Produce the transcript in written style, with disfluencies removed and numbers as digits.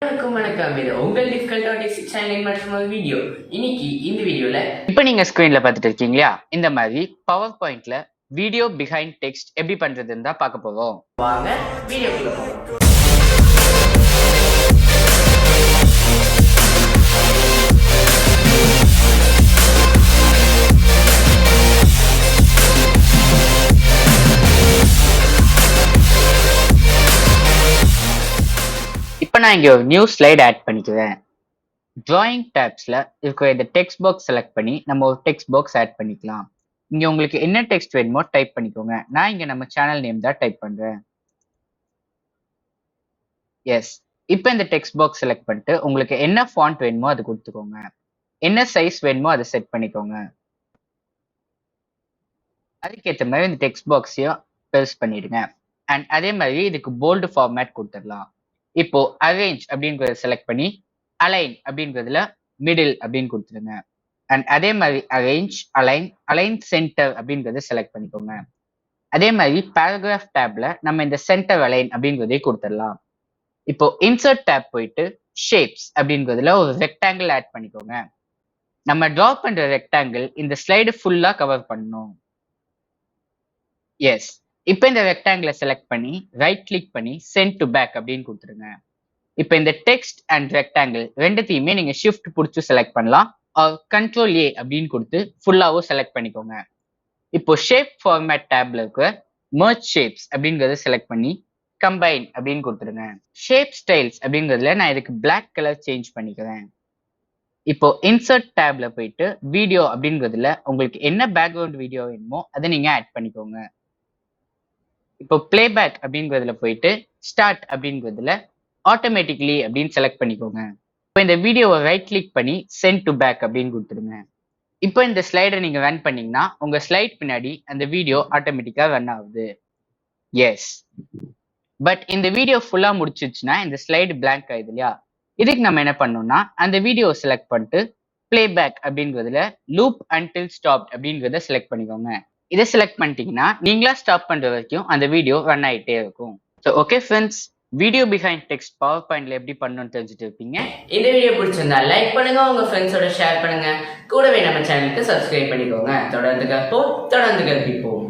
வணக்கம் இது உங்கள் டிஃபிகல்ட் சேனலின் மற்றும் வீடியோ. இன்னைக்கு இந்த வீடியோல இப்போ நீங்க ஸ்கிரீன்ல பார்த்துட்டு இருக்கீங்களா, இந்த மாதிரி பவர் பாயிண்ட்ல வீடியோ பிஹைண்ட் டெக்ஸ்ட் எப்படி பண்றதுன்னு தான் பார்க்க போறோம். வாங்க வீடியோக்குள்ள போகலாம். இப்போ நான் இங்க ஒரு நியூ ஸ்லைட் ஆட் பண்ணிக்கிறேன். டிராயிங் டேப்ஸ்ல இருக்கிற இந்த டெக்ஸ்ட் பாக்ஸ் செலக்ட் பண்ணி நம்ம ஒரு டெக்ஸ்ட் பாக்ஸ் ஆட் பண்ணிக்கலாம். இங்க உங்களுக்கு என்ன டெக்ஸ்ட் வேணுமோ டைப் பண்ணிக்கோங்க. நான் இங்க நம்ம சேனல் நேம் தான் டைப் பண்றேன். எஸ், இப்போ இந்த டெக்ஸ்ட் பாக்ஸ் செலக்ட் பண்ணிட்டு உங்களுக்கு என்ன ஃபாண்ட் வேணுமோ அது கொடுத்துக்கோங்க. என்ன சைஸ் வேணுமோ அதை செட் பண்ணிக்கோங்க. அதுக்கேற்ற மாதிரி இந்த டெக்ஸ்ட் பாக்ஸையும் பெருசு பண்ணிடுங்க. அண்ட் அதே மாதிரி இதுக்கு போல்டு ஃபார்மேட் கொடுத்துடலாம். இப்போ அரேஞ்ச் அப்படின்றத செலக்ட் பண்ணி அலைன் அப்படின்றதுல மிடில் அப்படின்னு கொடுத்துருங்க. அண்ட் அதே மாதிரி அரேஞ்ச் அலைன் சென்டர் அப்படின்றத செலக்ட் பண்ணிக்கோங்க. அதே மாதிரி பேராகிராஃப் டேப்ல நம்ம இந்த சென்டர் அலைன் அப்படின்றதை கொடுத்துடலாம். இப்போ இன்சர்ட் டேப் போயிட்டு ஷேப்ஸ் அப்படின்றதுல ஒரு ரெக்டாங்கிள் ஆட் பண்ணிக்கோங்க. நம்ம டிரா பண்ற ரெக்டாங்கிள் இந்த ஸ்லைடு ஃபுல்லா கவர் பண்ணணும். எஸ், இப்போ இந்த ரெக்டாங்கிளை செலக்ட் பண்ணி ரைட் கிளிக் பண்ணி சென்ட் டு பேக் அப்படின்னு கொடுத்துருங்க. இப்போ இந்த டெக்ஸ்ட் அண்ட் ரெக்டாங்கிள் ரெண்டுத்தையுமே நீங்க ஷிஃப்ட் பிடிச்சி செலக்ட் பண்ணலாம். கண்ட்ரோல் ஏ அப்படின்னு கொடுத்து ஃபுல்லாவும் செலக்ட் பண்ணிக்கோங்க. இப்போ ஷேப் ஃபார்மேட் டேப்ல இருக்க மர்ஜ் ஷேப்ஸ் அப்படிங்கறத செலக்ட் பண்ணி கம்பைன் அப்படின்னு கொடுத்துருங்க. ஷேப் ஸ்டைல்ஸ் அப்படிங்கிறதுல நான் இதுக்கு பிளாக் கலர் சேஞ்ச் பண்ணிக்கிறேன். இப்போ இன்சர்ட் டேப்ல போயிட்டு வீடியோ அப்படிங்கிறதுல உங்களுக்கு என்ன பேக்ரவுண்ட் வீடியோ வேணுமோ அதை நீங்க ஆட் பண்ணிக்கோங்க. இப்போ பிளேபேக் அப்படிங்கிறதுல போயிட்டு ஸ்டார்ட் அப்படிங்கிறதுல ஆட்டோமேட்டிக்லி அப்படின்னு செலக்ட் பண்ணிக்கோங்க. இப்போ இந்த வீடியோவை ரைட் கிளிக் பண்ணி சென்ட் டு பேக் அப்படின்னு கொடுத்துருங்க. இப்போ இந்த ஸ்லைடை நீங்க ரன் பண்ணீங்கன்னா உங்க ஸ்லைட் பின்னாடி அந்த வீடியோ ஆட்டோமேட்டிக்கா ரன் ஆகுது. எஸ், பட் இந்த வீடியோ ஃபுல்லா முடிச்சிருச்சுன்னா இந்த ஸ்லைடு பிளாங்க் ஆகுது இல்லையா? இதுக்கு நம்ம என்ன பண்ணோம்னா அந்த வீடியோ செலக்ட் பண்ணிட்டு பிளேபேக் அப்படிங்கிறதுல லூப் அன்டில் ஸ்டாப் அப்படிங்கிறத செலக்ட் பண்ணிக்கோங்க. இதை செலக்ட் பண்ணிட்டீங்கன்னா நீங்களா ஸ்டாப் பண்ற வரைக்கும் அந்த வீடியோ ரன் ஆகிட்டே இருக்கும். So okay friends, video behind text power பாயிண்ட்ல எப்படி பண்ணணும்னு தெரிஞ்சுட்டு இருப்பீங்க. இந்த வீடியோ பிடிச்சிருந்தா லைக் பண்ணுங்க, உங்க ஃப்ரெண்ட்ஸோட ஷேர் பண்ணுங்க, கூடவே நம்ம சேனலுக்கு சப்ஸ்கிரைப் பண்ணிக்கோங்க. தொடர்ந்து கற்போம், தொடர்ந்து கற்பிப்போம்.